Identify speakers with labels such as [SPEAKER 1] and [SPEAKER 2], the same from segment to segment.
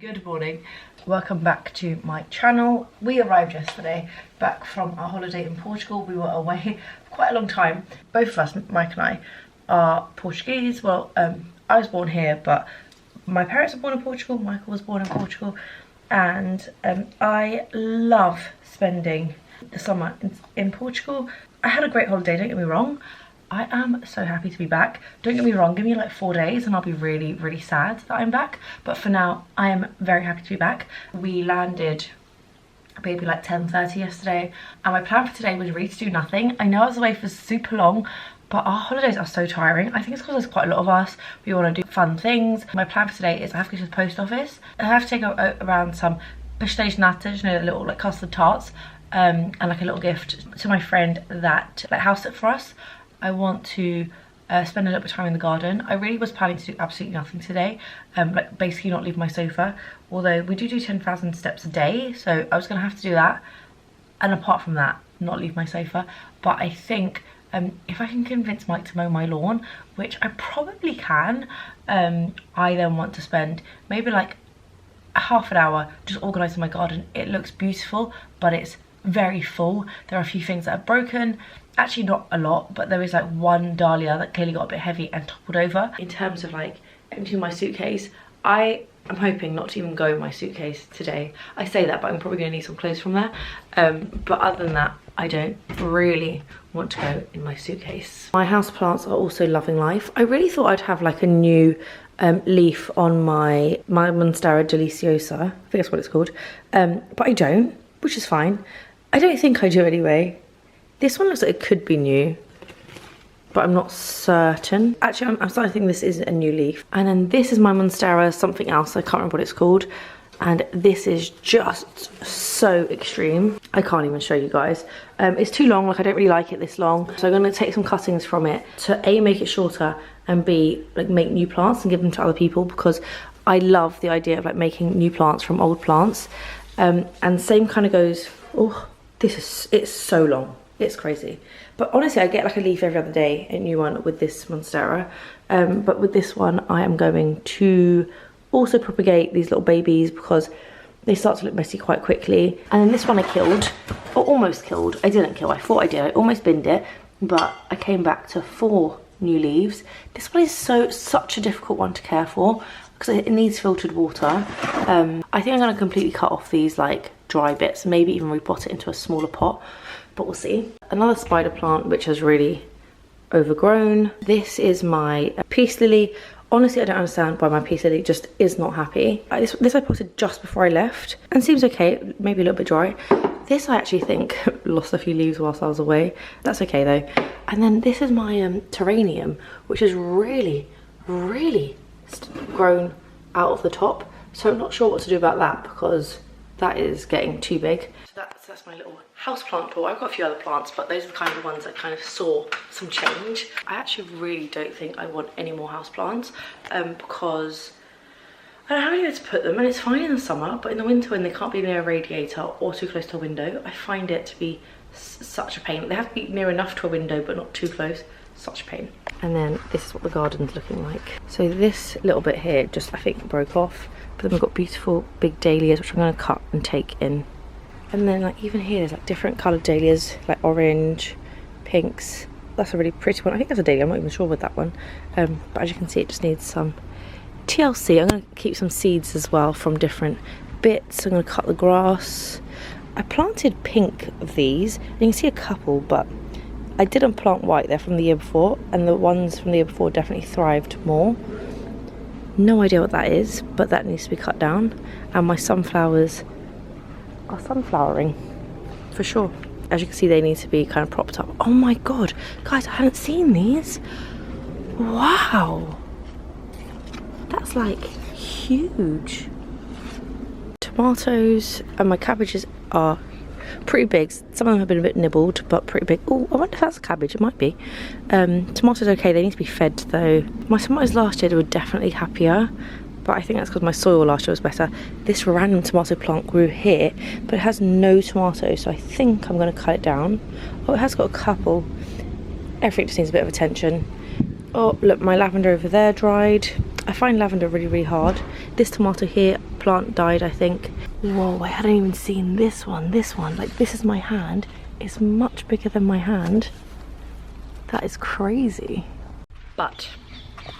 [SPEAKER 1] Good morning, welcome back to my channel. We arrived yesterday back from our holiday in Portugal. We were away for quite a long time. Both of us, Mike and I, are Portuguese. Well, I was born here, but my parents were born in Portugal, Michael was born in Portugal, and I love spending the summer in Portugal. I had a great holiday, don't get me wrong. I am so happy to be back. Don't get me wrong, give me like 4 days and I'll be really, really sad that I'm back. But for now, I am very happy to be back. We landed maybe like 10:30 yesterday. And my plan for today was really to do nothing. I know I was away for super long, but our holidays are so tiring. I think it's because there's quite a lot of us. We want to do fun things. My plan for today is I have to go to the post office. I have to take around some pastéis de nata, you know, little like custard tarts, and like a little gift to my friend that like housed it for us. I want to spend a little bit of time in the garden. I really was planning to do absolutely nothing today, like basically not leave my sofa, although we do 10,000 steps a day, so I was going to have to do that, and apart from that, not leave my sofa. But I think if I can convince Mike to mow my lawn, which I probably can, I then want to spend maybe like half an hour just organising my garden. It looks beautiful, but it's very full. There are a few things that are broken. Actually not a lot, but there is like one dahlia that clearly got a bit heavy and toppled over. In terms of like emptying my suitcase, I am hoping not to even go in my suitcase today. I say that, but I'm probably going to need some clothes from there. But other than that, I don't really want to go in my suitcase. My houseplants are also loving life. I really thought I'd have like a new leaf on my Monstera deliciosa. I think that's what it's called. But I don't, which is fine. I don't think I do anyway. This one looks like it could be new, but I'm not certain. Actually, I'm starting to think this is a new leaf. And then this is my Monstera something else. I can't remember what it's called. And this is just so extreme. I can't even show you guys. It's too long, like I don't really like it this long. So I'm gonna take some cuttings from it to A, make it shorter, and B, like make new plants and give them to other people, because I love the idea of like making new plants from old plants. And same kind of goes, oh, it's so long. It's crazy. But honestly, I get like a leaf every other day, a new one with this Monstera. But with this one, I am going to also propagate these little babies because they start to look messy quite quickly. And then this one I killed, or almost killed. I didn't kill, I thought I did. I almost binned it, but I came back to 4 new leaves. This one is such a difficult one to care for because it needs filtered water. I think I'm gonna completely cut off these like dry bits, maybe even repot it into a smaller pot, but we'll see. Another spider plant which has really overgrown. This is my peace lily. Honestly, I don't understand why my peace lily just is not happy. This I potted just before I left and seems okay, maybe a little bit dry. This I actually think lost a few leaves whilst I was away. That's okay though. And then this is my terranium, which is really grown out of the top. So I'm not sure what to do about that because that is getting too big. So that's my little houseplant tour. I've got a few other plants, but those are the kind of ones that kind of saw some change. I actually really don't think I want any more houseplants because I don't have anywhere to put them, and it's fine in the summer, but in the winter when they can't be near a radiator or too close to a window, I find it to be such a pain. They have to be near enough to a window, but not too close. Such a pain. And then this is what the garden's looking like. So this little bit here just I think broke off, but then we've got beautiful big dahlias which I'm going to cut and take in. And then like even here there's like different coloured dahlias, like orange, pinks. That's a really pretty one. I think that's a dahlia, I'm not even sure with that one. But as you can see, it just needs some TLC. I'm going to keep some seeds as well from different bits. I'm going to cut the grass. I planted pink of these. You can see a couple, but I didn't plant white. They're from the year before, and the ones from the year before definitely thrived more. No idea what that is, but that needs to be cut down. And my sunflowers are sunflowering for sure. As you can see, they need to be kind of propped up. Oh my god, guys, I hadn't seen these. Wow, that's like huge. Tomatoes and my cabbages are pretty big. Some of them have been a bit nibbled, but pretty big. Oh, I wonder if that's a cabbage. It might be. Tomatoes okay, they need to be fed though. My tomatoes last year were definitely happier, but I think that's because my soil last year was better. This random tomato plant grew here, but it has no tomatoes, so I think I'm going to cut it down. Oh, it has got a couple. Everything just needs a bit of attention. Oh, look, my lavender over there dried. I find lavender really hard. This tomato here, plant died, I think. Whoa, I hadn't even seen this one. Like, this is my hand. It's much bigger than my hand. That is crazy. But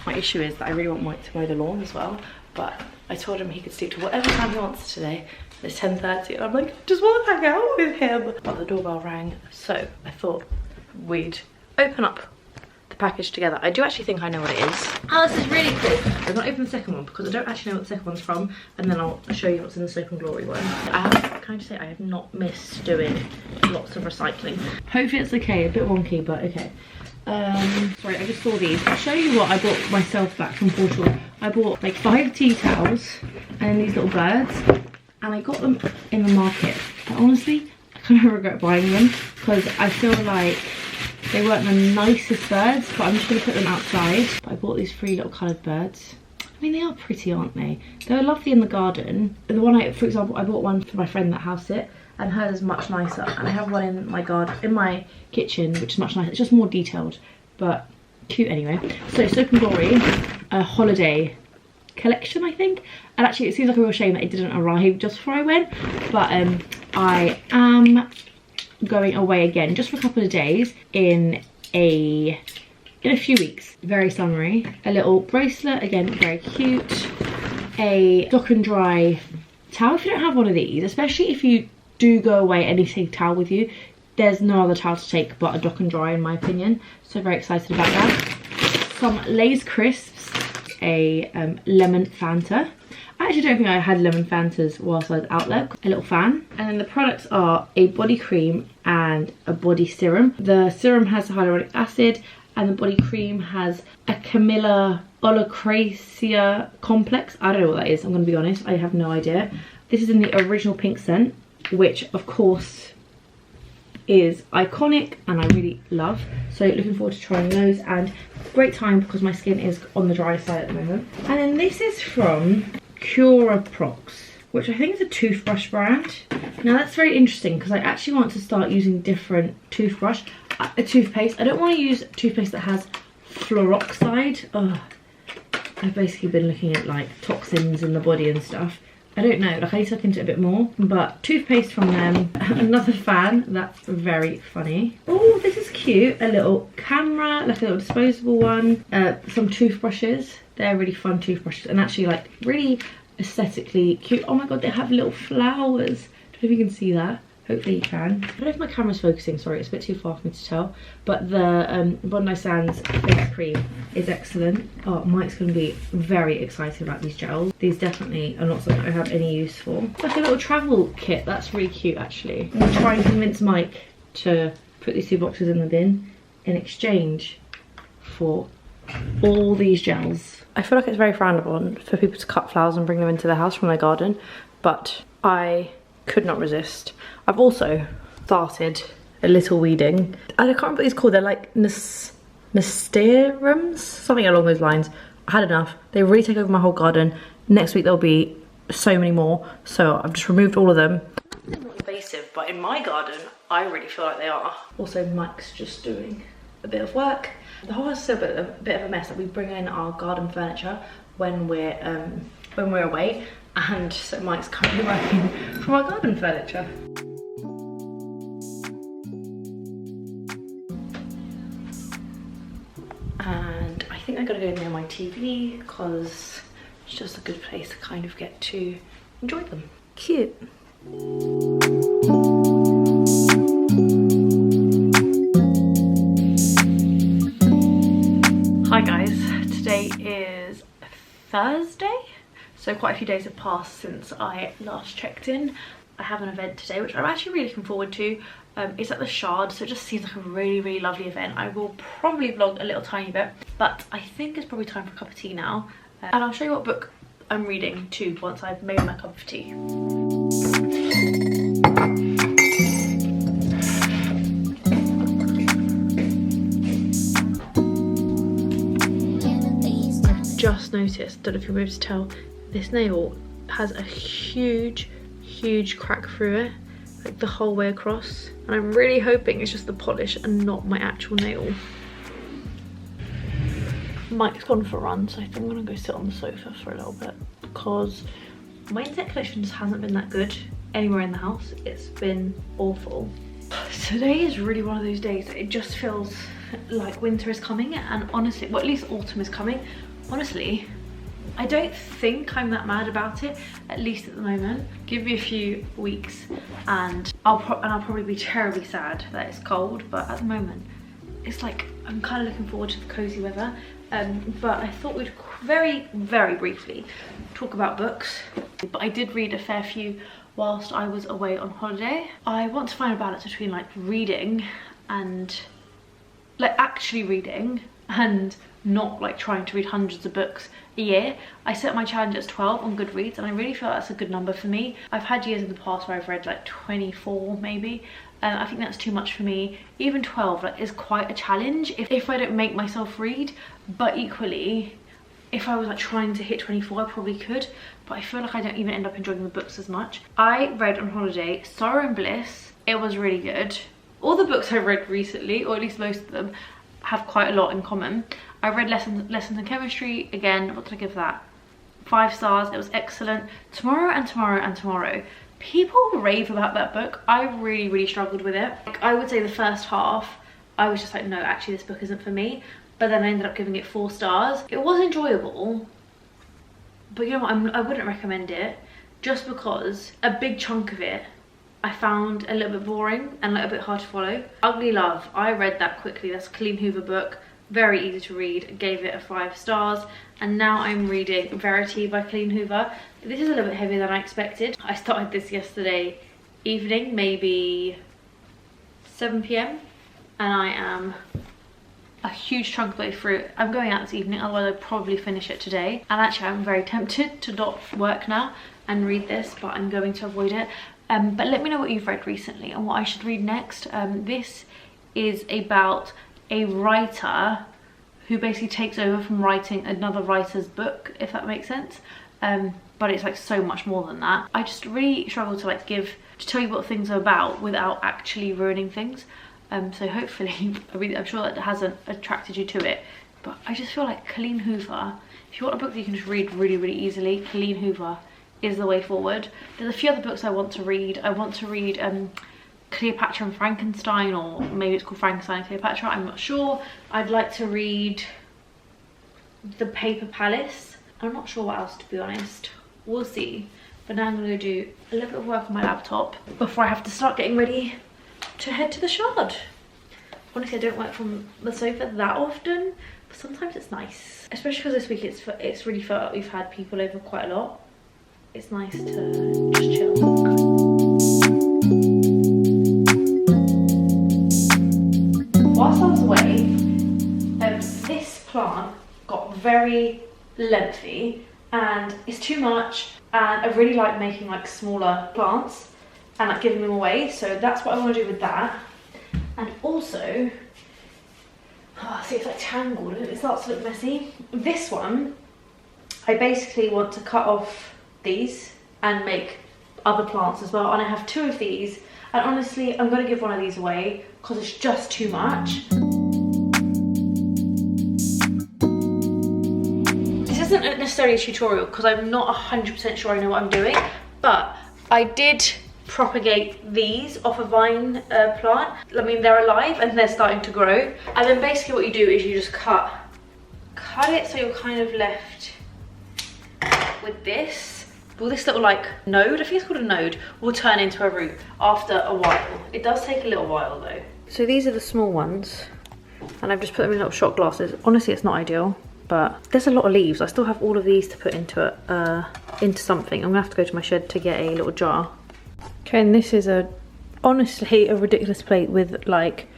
[SPEAKER 1] my issue is that I really want Mike to mow the lawn as well. But I told him he could sleep to whatever time he wants today. It's 10:30 and I'm like, I just want to hang out with him. But the doorbell rang, so I thought we'd open up the package together. I do actually think I know what it is. Oh, this is really cool. I've not opened the second one because I don't actually know what the second one's from, and then I'll show you what's in the Soap and Glory one. Can I just say I have not missed doing lots of recycling. Hopefully it's okay, a bit wonky, but okay. Sorry, I just saw these. I'll show you what I bought myself back from Portugal. I bought like 5 tea towels and these little birds, and I got them in the market. But honestly, I kind of regret buying them because I feel like they weren't the nicest birds, but I'm just going to put them outside. But I bought these 3 little coloured birds. I mean, they are pretty, aren't they? They're lovely in the garden. The one for example, I bought one for my friend that house it, and hers is much nicer. And I have one in my garden, in my kitchen, which is much nicer. It's just more detailed, but cute anyway. So Soap and Glory, a holiday collection, I think. And actually, it seems like a real shame that it didn't arrive just before I went. But I am going away again just for a couple of days in a few weeks. Very summery. A little bracelet, again, very cute. A dock and dry towel. If you don't have one of these, especially if you do go away and you take a towel with you, there's no other towel to take but a dock and dry, in my opinion. So very excited about that. Some Lay's crisps, a lemon Fanta. I actually don't think I had lemon Fantas whilst I was out there. A little fan. And then the products are a body cream and a body serum. The serum has hyaluronic acid and the body cream has a Camilla Olocracia complex. I don't know what that is, I'm going to be honest. I have no idea. This is in the original pink scent, which of course is iconic and I really love. So looking forward to trying those, and great time because my skin is on the dry side at the moment. And then this is from Curaprox, which I think is a toothbrush brand. Now that's very interesting because I actually want to start using different toothpaste. I don't want to use toothpaste that has fluoroxide. I've basically been looking at like toxins in the body and stuff. I don't know, like I need to look into it a bit more. But toothpaste from them. Another fan, that's very funny. Oh, this is cute. A little camera, like a little disposable one. Some toothbrushes. They're really fun toothbrushes and actually like really aesthetically cute. Oh my god, they have little flowers. I don't know if you can see that. Hopefully you can. I don't know if my camera's focusing, sorry, it's a bit too far for me to tell. But the Bondi Sands face cream is excellent. Oh, Mike's going to be very excited about these gels. These definitely are not something I have any use for. It's like a little travel kit, that's really cute actually. I'm going to try and convince Mike to put these 2 boxes in the bin in exchange for all these gels. I feel like it's very frowned upon for people to cut flowers and bring them into their house from their garden, but I could not resist. I've also started a little weeding. I can't remember what these called. They're like nasturtiums, something along those lines. I had enough. They really take over my whole garden. Next week there'll be so many more. So I've just removed all of them. They're not invasive, but in my garden, I really feel like they are. Also, Mike's just doing a bit of work. The whole house is still a bit of a mess. That we bring in our garden furniture when we're away. And so Mike's currently working from our garden furniture. And I think I'm gonna go near my TV because it's just a good place to kind of get to enjoy them. Cute. Hi guys, today is Thursday. So quite a few days have passed since I last checked in. I have an event today, which I'm actually really looking forward to. It's at the Shard, so it just seems like a really lovely event. I will probably vlog a little tiny bit, but I think it's probably time for a cup of tea now. And I'll show you what book I'm reading too once I've made my cup of tea. Just noticed, don't know if you'll be able to tell, this nail has a huge crack through it, like the whole way across, and I'm really hoping it's just the polish and not my actual nail. Mike's gone for a run, so I think I'm gonna go sit on the sofa for a little bit because my internet connection just hasn't been that good anywhere in the house. It's been awful. Today is really one of those days that it just feels like winter is coming, and honestly, well, at least autumn is coming. Honestly, I don't think I'm that mad about it, at least at the moment. Give me a few weeks and I'll probably be terribly sad that it's cold, but at the moment it's like I'm kind of looking forward to the cozy weather. But I thought we'd very briefly talk about books. But I did read a fair few whilst I was away on holiday. I want to find a balance between like reading and like actually reading and not like trying to read hundreds of books a year. I set my challenge as 12 on Goodreads, and I really feel that's a good number for me. I've had years in the past where I've read like 24 maybe, and I think that's too much for me. Even 12 like is quite a challenge if I don't make myself read, but equally if I was like trying to hit 24 I probably could, but I feel like I don't even end up enjoying the books as much. I read on holiday Sorrow and Bliss. It was really good. All the books I've read recently, or at least most of them, have quite a lot in common. I read Lessons in Chemistry. Again, what did I give that? 5 stars. It was excellent. Tomorrow and Tomorrow and Tomorrow. People rave about that book. I really struggled with it. Like, I would say the first half, I was just like, no, actually this book isn't for me. But then I ended up giving it 4 stars. It was enjoyable, but you know what, I wouldn't recommend it, just because a big chunk of it I found a little bit boring and a little bit hard to follow. Ugly Love, I read that quickly. That's a Colleen Hoover book, very easy to read. Gave it a 5 stars. And now I'm reading Verity by Colleen Hoover. This is a little bit heavier than I expected. I started this yesterday evening, maybe 7 PM, and I am a huge chunk of the way through. I'm going out this evening, otherwise I'd probably finish it today. And actually I'm very tempted to not work now and read this, but I'm going to avoid it. But let me know what you've read recently and what I should read next. This is about a writer who basically takes over from writing another writer's book, if that makes sense. But it's like so much more than that. I just really struggle to like tell you what things are about without actually ruining things. So hopefully, I'm sure that hasn't attracted you to it, but I just feel like Colleen Hoover, if you want a book that you can just read really easily, Colleen Hoover is the way forward. There's a few other books I want to read. I want to read Cleopatra and Frankenstein, or maybe it's called Frankenstein and Cleopatra, I'm not sure. I'd like to read The Paper Palace. I'm not sure what else, to be honest. We'll see. But now I'm going to do a little bit of work on my laptop before I have to start getting ready to head to the Shard. Honestly, I don't work from the sofa that often, but sometimes it's nice. Especially because this week it's really felt like we've had people over quite a lot. It's nice to just chill. Whilst I was away, this plant got very lengthy and it's too much, and I really like making like smaller plants and like giving them away, so that's what I want to do with that. And also, see, it's like tangled and it starts to look messy. This one, I basically want to cut off these and make other plants as well, and I have 2 of these, and honestly I'm going to give one of these away because it's just too much. This isn't necessarily a tutorial because I'm not 100% sure I know what I'm doing, but I did propagate these off a vine plant. I mean, they're alive and they're starting to grow, and then basically what you do is you just cut it so you're kind of left with this. Well, this little like node, I think it's called a node, will turn into a root after a while. It does take a little while though. So these are the small ones, and I've just put them in little shot glasses. Honestly, it's not ideal, but there's a lot of leaves. I still have all of these to put into something. I'm gonna have to go to my shed to get a little jar. Okay, and this is honestly a ridiculous plate with like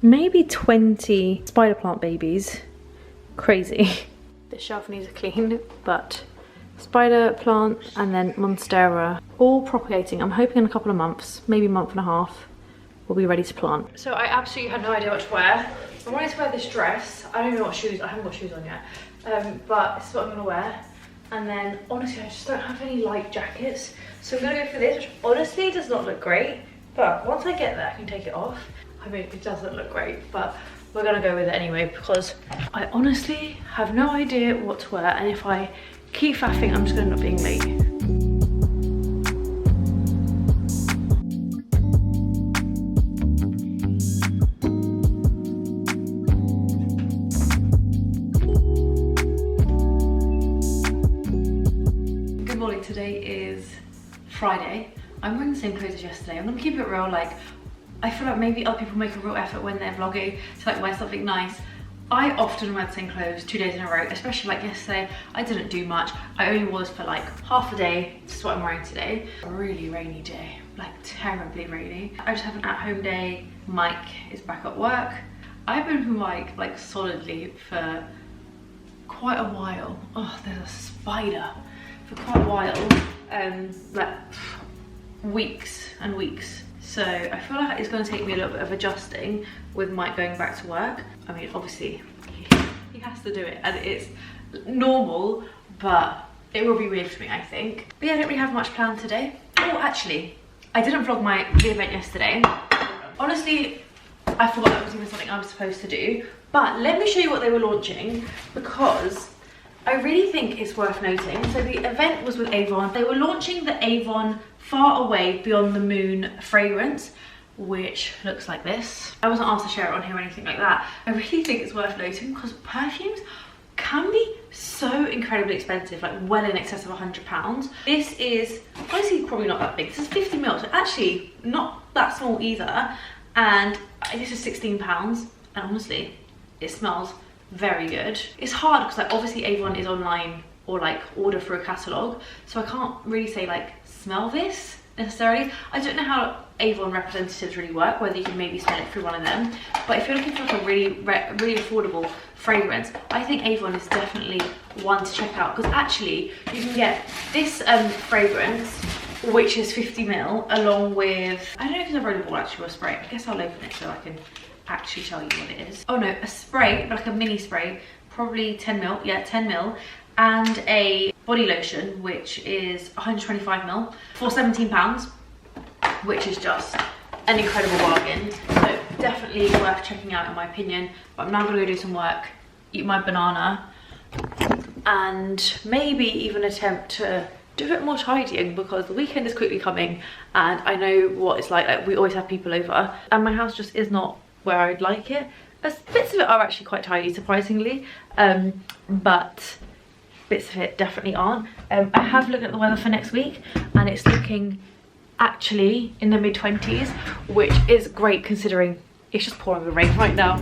[SPEAKER 1] maybe 20 spider plant babies. Crazy. This shelf needs a clean, but spider plant and then monstera, all propagating. I'm hoping in a couple of months, maybe a month and a half, we'll be ready to plant. So I absolutely had no idea what to wear. I wanted to wear this dress. I don't even know what shoes, I haven't got shoes on yet, but this is what I'm gonna wear. And then honestly, I just don't have any light jackets, so I'm gonna go for this, which honestly does not look great, but once I get there I can take it off. I mean, it doesn't look great, but we're gonna go with it anyway, because I honestly have no idea what to wear, and if I keep faffing, I'm just gonna end up being late. Good morning, today is Friday. I'm wearing the same clothes as yesterday. I'm gonna keep it real, like, I feel like maybe other people make a real effort when they're vlogging to like wear something nice. I often wear the same clothes 2 days in a row, especially like yesterday. I didn't do much. I only wore this for like half a day. This is what I'm wearing today. A really rainy day, like terribly rainy. I just have an at-home day. Mike is back at work. I've been with Mike like solidly for quite a while. Oh, there's a spider. For quite a while, like weeks and weeks. So I feel like it's going to take me a little bit of adjusting with Mike going back to work. I mean, obviously he has to do it and it's normal, but it will be weird for me, I think. But yeah, I don't really have much planned today. Oh, actually, I didn't vlog the event yesterday. Honestly, I forgot that was even something I was supposed to do. But let me show you what they were launching, because I really think it's worth noting. So the event was with Avon. They were launching the Avon Far Away Beyond the Moon fragrance, which looks like this. I wasn't asked to share it on here or anything like that. I really think it's worth noting because perfumes can be so incredibly expensive, like well in excess of £100. This is honestly probably not that big. This is 50 ml, so actually not that small either. And this is £16, and honestly, it smells very good. It's hard because like obviously Avon is online or like order through a catalogue, so I can't really say like smell this necessarily. I don't know how Avon representatives really work, whether you can maybe smell it through one of them, but if you're looking for like a really affordable fragrance, I think Avon is definitely one to check out, because actually you can get this fragrance, which is 50 ml, along with, I don't know if it's available actually, or a spray. I guess I'll open it so I can actually tell you what it is. Oh no, a spray, but like a mini spray, probably 10 ml, yeah, 10 ml, and a body lotion, which is 125 ml for £17, which is just an incredible bargain. So definitely worth checking out in my opinion. But I'm now gonna go do some work, eat my banana, and maybe even attempt to do a bit more tidying, because the weekend is quickly coming and I know what it's like we always have people over and my house just is not where I'd like it. Bits of it are actually quite tidy, surprisingly, but bits of it definitely aren't. I have looked at the weather for next week and it's looking actually in the mid-20s, which is great considering it's just pouring with rain right now.